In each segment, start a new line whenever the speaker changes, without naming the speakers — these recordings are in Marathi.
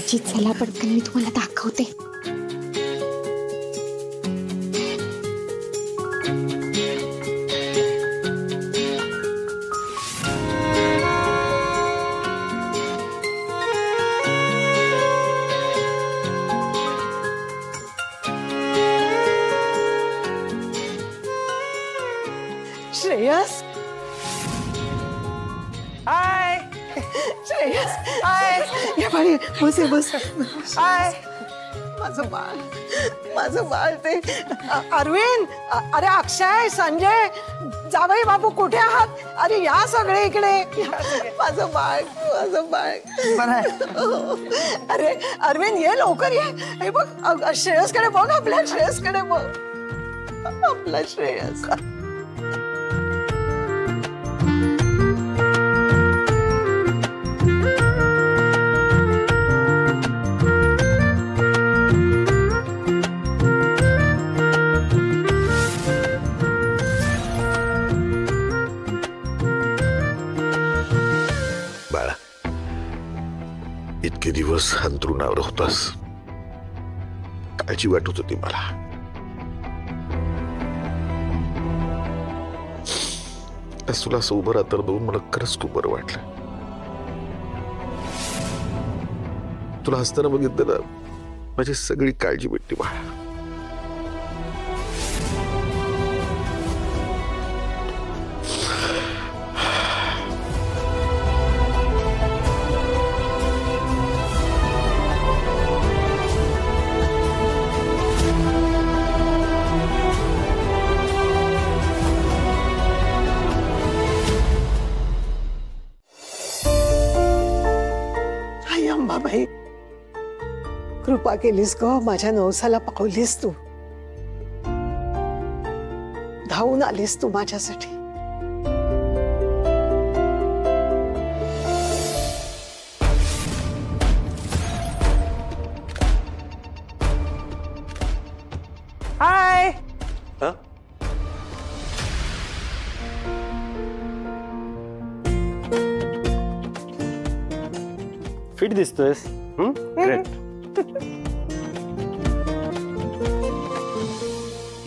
आजी चला पटकन मी तुम्हाला दाखवते.
श्रेयस,
हाय
श्रेयस,
हाय
या बाई बस बस.
हाय.
माझं बाळ ते अरविंद, अरे अक्षय, संजय, जावई बापू कुठे आहात? अरे या सगळे इकडे. माझं बाळ.
बरं आहे.
अरे अरविंद ये लवकर ये. हे बघ श्रेयसकडे बघ, आपल्या श्रेयसकडे बघ, आपला श्रेयस.
इतके दिवस अंथरुणावर होतास, काळजी वाटत होती मला. आज तुला असं उभं राहतं बघून मला खरंच खूप बरं वाटलं. तुला हसताना बघितलं ना, माझी सगळी काळजी भेटते बाळा.
अंबाबाई, कृपा केलीस ग, माझ्या नवसाला पावलीस तू, धावून आलीस तू माझ्यासाठी.
हाय.
फिट दिसतोयस. ग्रेट.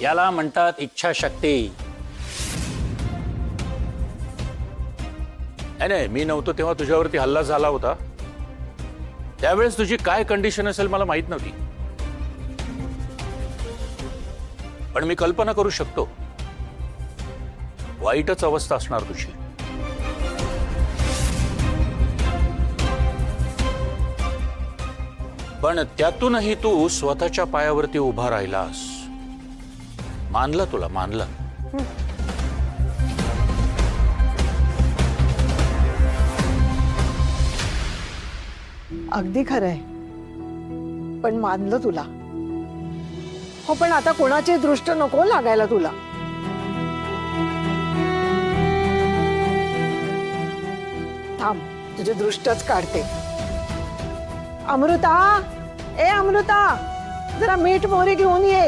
याला म्हणतात इच्छाशक्ती. नाही, मी नव्हतो तेव्हा तुझ्यावरती हल्ला झाला होता, त्यावेळेस तुझी काय कंडिशन असेल मला माहित नव्हती, पण मी कल्पना करू शकतो वाईटच अवस्था असणार तुझी. पण त्यातूनही तू स्वतःच्या पायावरती उभा राहिलास. मानलं तुला, मानलं.
अगदी खरंय, पण मानलं तुला. हो, पण आता कोणाची दृष्ट नको लागायला तुला. थांब, तुझी दृष्टच काढते. अमृता, ए अमृता, जरा मीठ मोहरी घेऊन ये.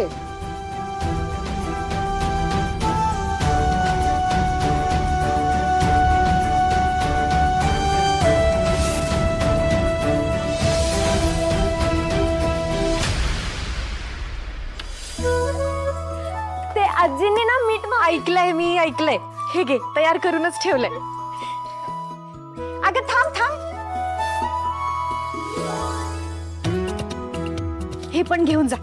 ते आजींनी ना मीठ ऐकलंय, मी ऐकलंय. हे घे, तयार करूनच ठेवलंय. अगं थांब थांब, हे पण घेऊन जा.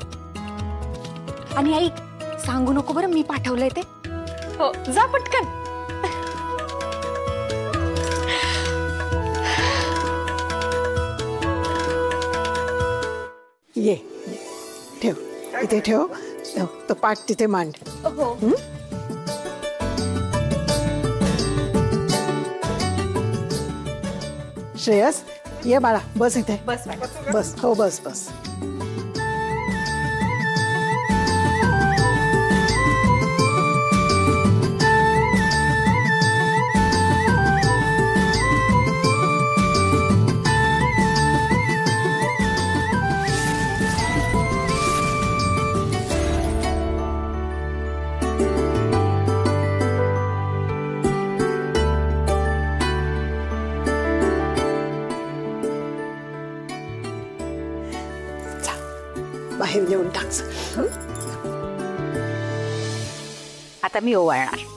आणि आई, सांगू नको बरं मी पाठवलंय ते. हो, जा पटकन.
ये, ठेव इथे, ठेव. तो पाठ तिथे मांड.
हो.
श्रेयस, ये बाळा, बस इथे.
बस
बस. हो, बस बस. बाहेर नेऊन टाक.
आता मी ओवाळणार.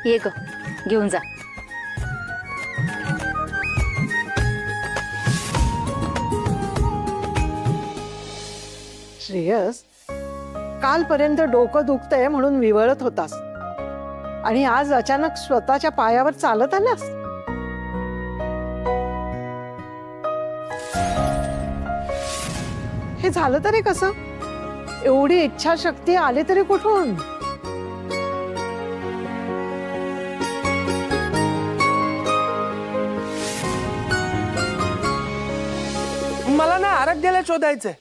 ये ग घेऊन जा.
श्रेयस, कालपर्यंत डोकं दुखतंय म्हणून विवळत होतास आणि आज अचानक स्वतःच्या पायावर चालत आलास. हे झालं तरी कसं? एवढी इच्छाशक्ती आली तरी कुठून?
मला ना आराध्याला शोधायचंय.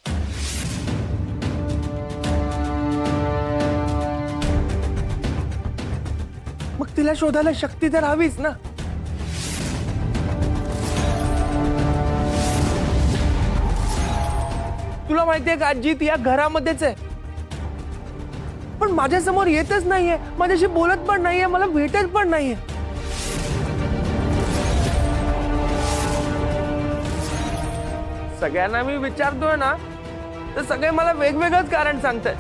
मग तिला शोधायला शक्ती तर हवीच ना. तुला माहितीये का आजी, ती या घरामध्येच आहे, पण माझ्या समोर येतच नाहीये, माझ्याशी बोलत पण नाहीये, मला भेटत पण नाहीये. सगळ्यांना मी विचारतोय ना, तर सगळे मला वेगवेगळंच कारण सांगतात.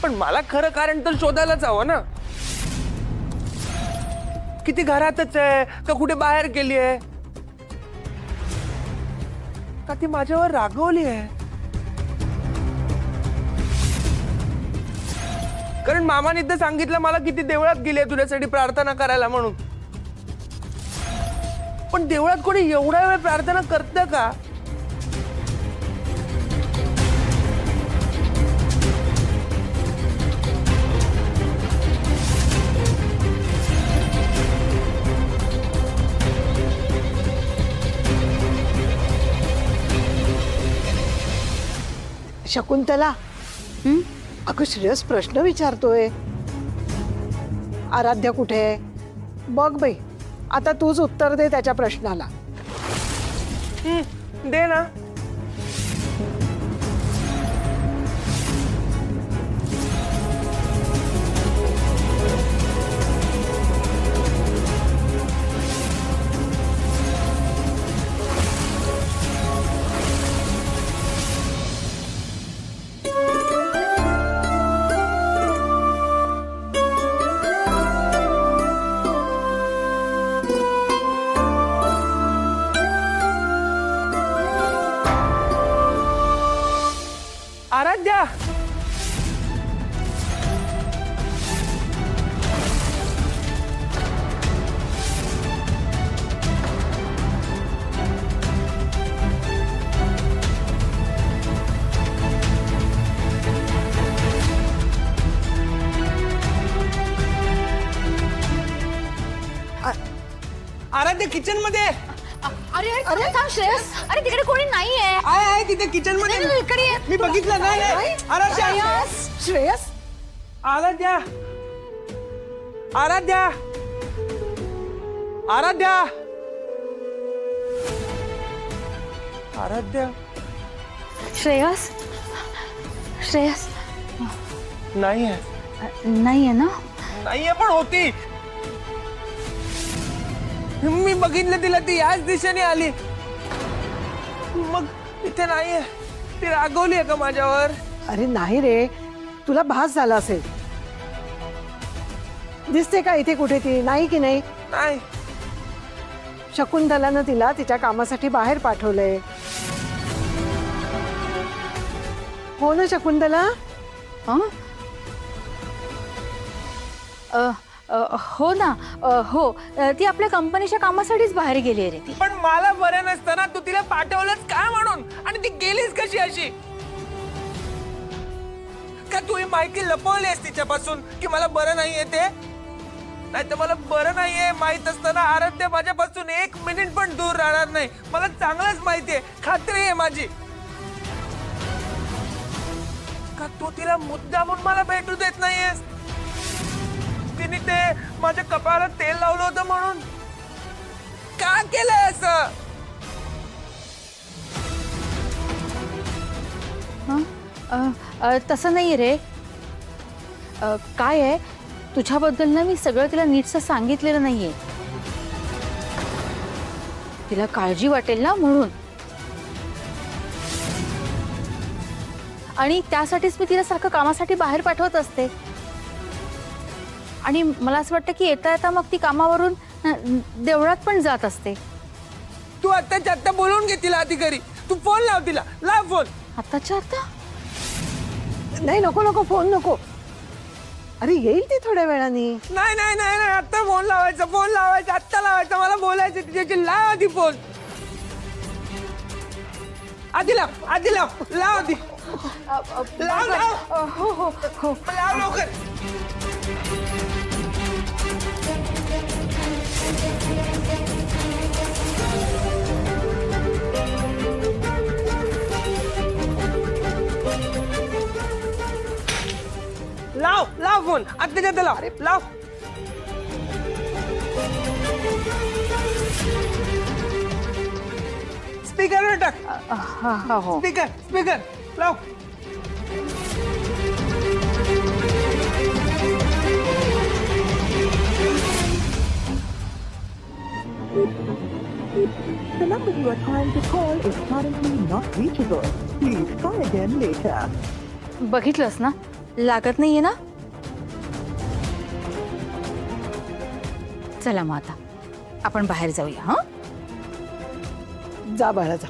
पण मला खरं कारण तर शोधायलाच हवं ना. किती घरातच आहे का कुठे बाहेर गेली आहे, का ती माझ्यावर रागवली आहे? कारण मामाने तर सांगितलं मला किती देवळात गेली आहे तुझ्यासाठी प्रार्थना करायला म्हणून. पण देवळात कोणी एवढा वेळ प्रार्थना करतं का?
शकुंतला, अगं श्रेयस प्रश्न विचारतोय. आराध्या कुठे आहे? बघ बाई, आता तूच उत्तर दे त्याच्या प्रश्नाला.
दे ना. आराध्या, आराध्या किचन मध्ये.
अरे अरे थांब श्रेयस, अरे तिकडे कोणी नाहीये.
आहे तिथे किचन मध्ये.
इकडे ये.
मी बघितलं नाही. आराध्या,
श्रेयस,
आराध्या, आराध्या, आराध्या, आराध्या.
श्रेयस, श्रेयस
नाहीये.
नाहीये ना?
नाहीये पण होती. मी बघितलं तिला, ती याच दिशेने आली. मग इथे नाहीये. ती रागवली आहे का माझ्यावर?
अरे नाही रे, तुला भास झाला असेल. दिसते का इथे कुठे ती? नाही की नाही?
नाही.
शकुंतलानं तिला तिच्या कामासाठी बाहेर पाठवलंय. हो ना शकुंतला?
हो ना. हो, ती आपल्या कंपनीच्या कामासाठीच बाहेर गेली आहे रे ती.
पण मला बरं नसतं ना, तू तिला पाठवलंच काय म्हणून? आणि ती गेलीच कशी अशी? का तू ही माहिती लपवलीस तिच्यापासून की मला बरं नाहीये ते? नाही तर मला बरं नाहीये माहित असताना आराध्या माझ्यापासून 1 मिनिट पण दूर राहणार नाही. मला चांगलंच माहितीये, खात्री आहे माझी. का का तू तिला मुद्दामून मला भेटू देत नाहीयेस? तिने ते माझ्या कपाळाला तेल लावलं होतं म्हणून का केलंय असं?
तसं नाही रे. काय आहे, तुझ्याबद्दल ना मी सगळं तिला नीटसं सांगितलेलं नाहीये. तिला काळजी वाटेल ना म्हणून. आणि त्यासाठीच मी तिला सारखं कामासाठी बाहेर पाठवत असते. आणि मला असं वाटतं की येता येता मग ती कामावरून देवळात पण जात असते.
तू आत्ताच्या आत्ता बोलून घे तिला आधी घरी. तू फोन लाव तिला, लाव फोन.
आताच्या आता?
नाही, नको नको, फोन नको. अरे येईल ती थोड्या वेळाने.
नाही नाही नाही नाही, आत्ता फोन लावायचा, फोन लावायचा, आत्ता लावायचा. मला बोलायचं तिच्याशी. लाव आधी फोन. आधी लाव, आधी लाव, लाव आधी. लाव लाव.
हो हो हो.
लाव लवकर. लाव लाव फोन. आत्ताच्या आत्ता लाव. लाव. स्पीकरवर टाक.
हो.
स्पीकर स्पीकर लाव.
The number you are trying to call is currently not reachable. Please try again later.
बघितलंस ना, लागत नाहीये ना. चला मग आता आपण बाहेर जाऊया. हा,
जा बाळा जा.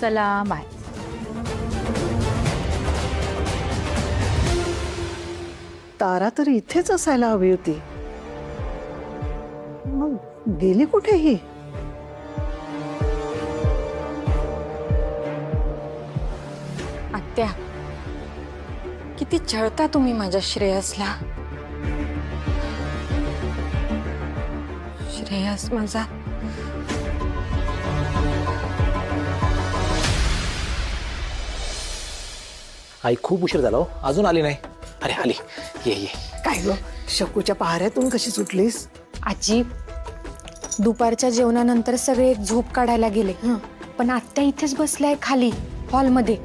चला बाय.
तारा तर इथेच असायला हवी होती. मग गेली कुठे ही?
आत्या, किती छळता तुम्ही माझ्या श्रेयसला. श्रेयस माझा
आई खूप उशीर झाला हो, अजून आली नाही. अरे आली, ये ये.
काय ग, शकूच्या पहाऱ्यातून कशी सुटलीस?
आजी, दुपारच्या जेवणानंतर सगळे झोप काढायला गेले. पण आत्या इथेच बसल्याय खाली हॉलमध्ये.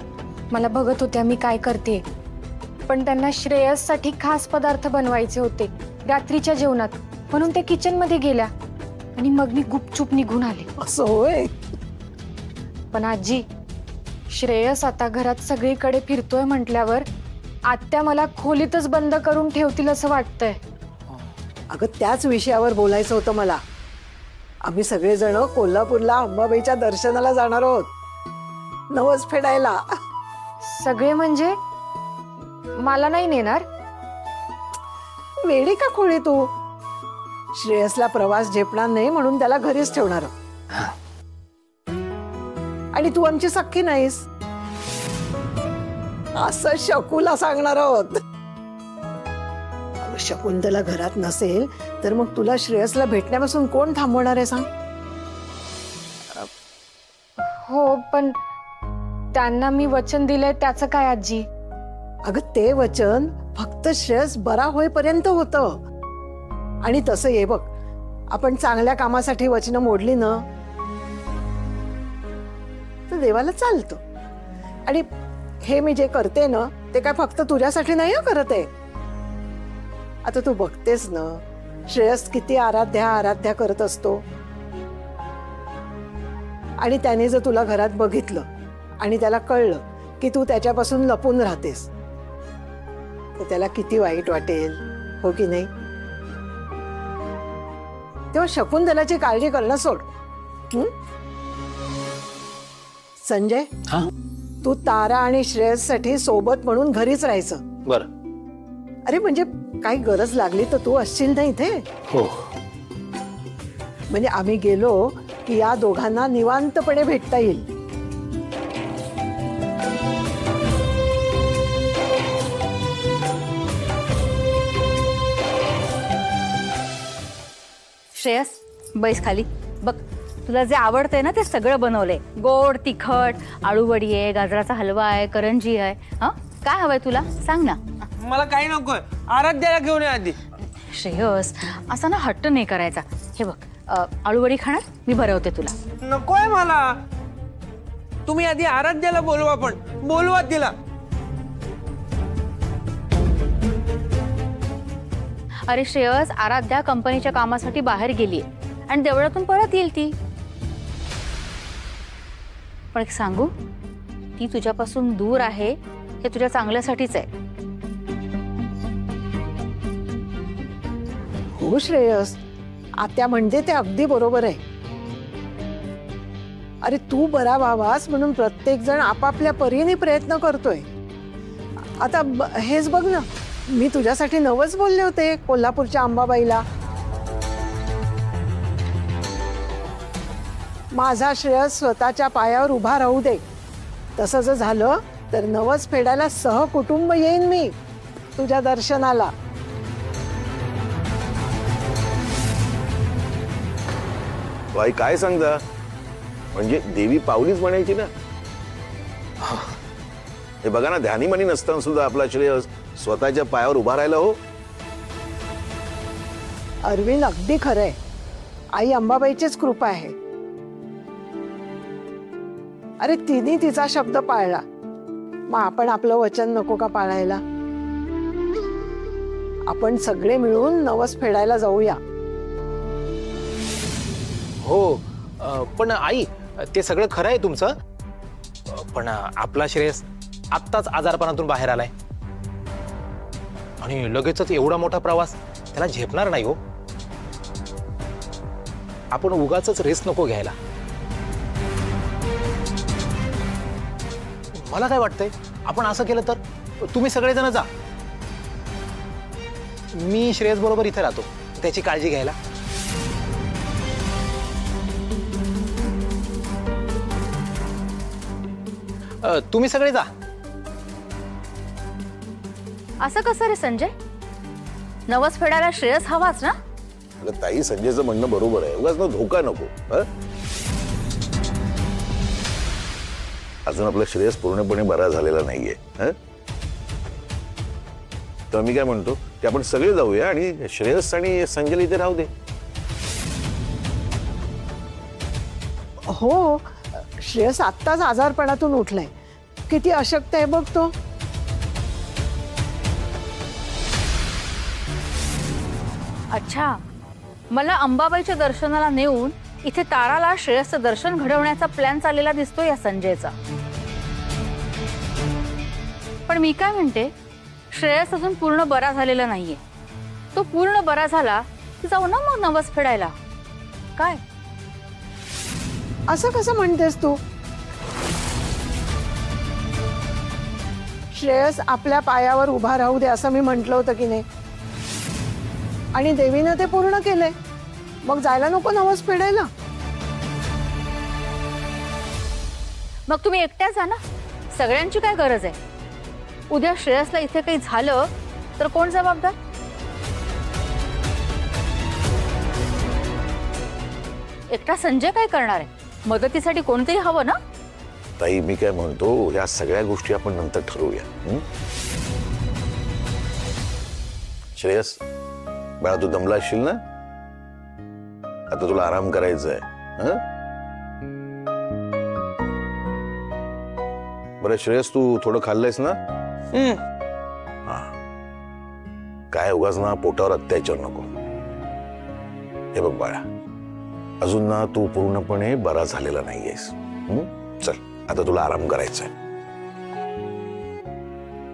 मला बघत होत्या मी काय करते. पण त्यांना श्रेयससाठी खास पदार्थ बनवायचे होते रात्रीच्या जेवणात, म्हणून ते किचन मध्ये गेल्या. आणि मग मी गुपचूप निघून आले.
असं होय?
पण आजी, श्रेयस आता घरात सगळीकडे फिरतोय म्हटल्यावर आत्या मला खोलीतच बंद करून ठेवतील असं वाटतंय.
अगं, त्याच विषयावर बोलायचं होतं मला. आम्ही सगळेजण कोल्हापूरला अंबाबाईच्या दर्शनाला जाणार आहोत, नवस फेडायला.
सगळे म्हणजे मला नाही नेणार?
वेडी का खोळी तू? श्रेयसला प्रवास झेपणार नाही म्हणून त्याला घरीच ठेवणार. आणि तू आमची सख्खी नाहीस असं शकूला सांगणार आहोत. शकुंतला घरात नसेल तर मग तुला श्रेयसला भेटण्यापासून कोण थांबवणार आहे सांग?
हो, पण त्यांना मी वचन दिलंय त्याचं काय आजी?
अगं, ते वचन फक्त श्रेयस बरा होईपर्यंत होतं. आणि तसं ये बघ, आपण चांगल्या कामासाठी वचनं मोडली ना तर देवाला चालतं. आणि हे मी जे करते ना ते काय फक्त तुझ्यासाठी नाही करत आहे. आता तू बघतेस ना, श्रेयस किती आराध्या करत असतो. आणि त्याने जर तुला घरात बघितलं आणि त्याला कळलं की तू त्याच्यापासून लपून राहतेस तर त्याला किती वाईट वाटेल, हो की नाही? तेव्हा शकुंतलाची काळजी करणं सोड. संजय, तू तारा आणि श्रेयस साठी सोबत म्हणून घरीच राहायचं.
बर.
अरे म्हणजे काही गरज लागली तर तू असशील ना इथे.
हो.
म्हणजे आम्ही गेलो की या दोघांना निवांतपणे भेटता येईल.
श्रेयस, बैस खाली. बघ, तुला जे आवडतंय ना ते सगळं बनवलंय. गोड, तिखट, आळूवडी आहे, गाजराचा हलवा आहे, करंजी आहे. हा, काय हवंय तुला सांग ना.
मला काही नकोय, आराध्याला घेऊन ये आधी.
श्रेयस, असा ना हट्ट नाही करायचा. हे बघ, आळूवडी खाणार, मी भरवते तुला.
नकोय मला. तुम्ही आधी आराध्याला बोलवा, पण बोलवा तिला.
अरे श्रेयस, आराध्या कंपनीच्या कामासाठी बाहेर गेली आणि देवळातून परत येईल ती. पण एक सांगू, ती तुझ्यापासून दूर आहे हे तुझ्या चांगल्यासाठीच आहे.
हो श्रेयस, आत्या म्हणजे ते अगदी बरोबर आहे. अरे तू बरा व्हावास म्हणून प्रत्येक जण आपापल्या परीने प्रयत्न करतोय. आता हेच बघ ना, मी तुझ्यासाठी नवच बोलले होते कोल्हापूरच्या अंबाबाईला. माझा श्रेयस स्वतःच्या पायावर उभा राहू दे. तसं जर झालं तर नवस फेडायला सहकुटुंब येईन मी तुझ्या दर्शनाला.
आई काय सांगता, म्हणजे देवी पावलीच म्हणायची ना. हे बघा ना, ध्यानी मनी नसताना सुद्धा आपला श्रेयस स्वतःच्या पायावर उभा राहिला. हो
अरविंद, अगदी खरंय. आई अंबाबाईचीच कृपा आहे. अरे तिने तिचा शब्द पाळला, मग आपण आपलं वचन नको का पाळायला? आपण सगळे मिळून नवस फेडायला जाऊया.
हो, पण आई, ते सगळं खरं आहे तुमचं, पण आपला श्रेयस आत्ताच आजारपणातून बाहेर आलाय आणि लगेचच एवढा मोठा प्रवास त्याला झेपणार नाही. हो, आपण उगाचच रिस्क नको घ्यायला. मला काय वाटतंय, आपण असं केलं तर तुम्ही सगळेजण जा, मी श्रेयस बरोबर इथे राहतो त्याची काळजी घ्यायला. तुम्ही सगळे जा.
असं कसं रे संजय, नवस फेडायला श्रेयस हवाच ना.
अगं ताई, संजयचं म्हणणं बरोबर आहे. उगाच ना धोका नको. अजून आपला श्रेयस पूर्णपणे बरा झालेला नाहीये. तर मी काय म्हणतो की आपण सगळे जाऊया आणि श्रेयस आणि संजय इथे राहू दे.
हो, श्रेयस आत्ताच आजारपणातून उठलाय. किती अशक्त आहे बघ तो.
अच्छा, मला अंबाबाईच्या दर्शनाला नेऊन इथे ताराला श्रेयसचं दर्शन घडवण्याचा प्लॅन चाललेला दिसतो या संजयचा. पण मी काय म्हणते, श्रेयस अजून पूर्ण बरा झालेला नाहीये. तो पूर्ण बरा झाला की जाऊ ना मग नवस फेडायला. काय
असं कसं म्हणतेस तू? श्रेयस आपल्या पायावर उभा राहू दे असं मी म्हटलं होतं की नाही, आणि देवीनं ते पूर्ण केलंय. मग जायला नको नवस फेडायला?
मग तुम्ही एकट्या जा ना, सगळ्यांची काय गरज आहे? उद्या श्रेयसला इथे काही झालं तर कोण जबाबदार? एकटा संजय काय करणार आहे? मदतीसाठी कोणतरी हवं ना.
ताई, मी काय म्हणतो, या सगळ्या गोष्टी आपण नंतर ठरवूया. श्रेयस बाळा, तू दमला असशील ना, आता तुला आराम करायचा आहे. बरं श्रेयस, तू थोडं खाल्लंयस ना? हा, काय उगाच ना पोटावर अत्याचार नको. हे बघ बाळा, अजून ना तू पूर्णपणे बरा झालेला नाहीयेस. चल, आता तुला आराम करायचा आहे.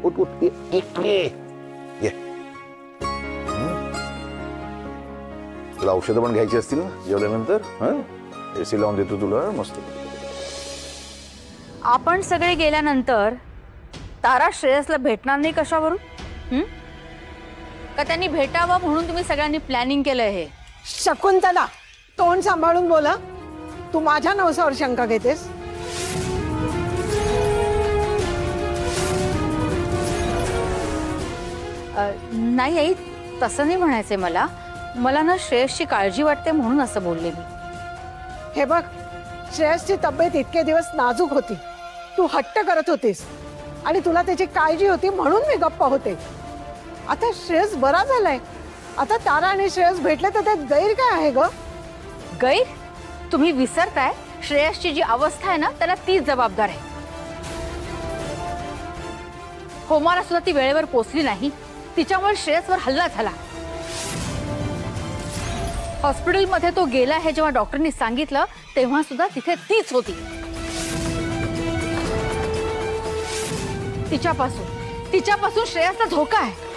उठ उठ, ये. तुला औषधं पण घ्यायची असतील ना जेवल्यानंतर. एसी लावून देतो तुला मस्त.
आपण सगळे गेल्यानंतर तारा श्रेयसला भेटणार नाही कशावरून? का त्यांनी भेटावं म्हणून तुम्ही सगळ्यांनी प्लॅनिंग केलंय हे?
शकुंतला, तोंड सांभाळून बोला. तू माझ्या नवसावर शंका घेतेस?
नाही आई, तसं नाही म्हणायचंय मला. मला ना श्रेयसची काळजी वाटते म्हणून असं बोलले मी.
हे बघ, श्रेयसची तब्येत इतके दिवस नाजूक होती, तू हट्ट करत होतीस आणि तुला त्याची काळजी होती म्हणून मी गप्प होते. आता श्रेयस बरा झालाय, आता तारा आणि श्रेयस भेटले तर त्यात गैर काय आहे ग?
गैर? तुम्ही विसरताय श्रेयसची जी अवस्था आहे ना त्याला तीच जबाबदार आहे. होमाला सुद्धा ती वेळेवर पोचली नाही, तिच्यामुळे श्रेयसवर हल्ला झाला. हॉस्पिटलमध्ये तो गेला हे जेव्हा डॉक्टरनी सांगितलं तेव्हा सुद्धा तिथे तीच होती. तिच्यापासून श्रेयसला धोका आहे.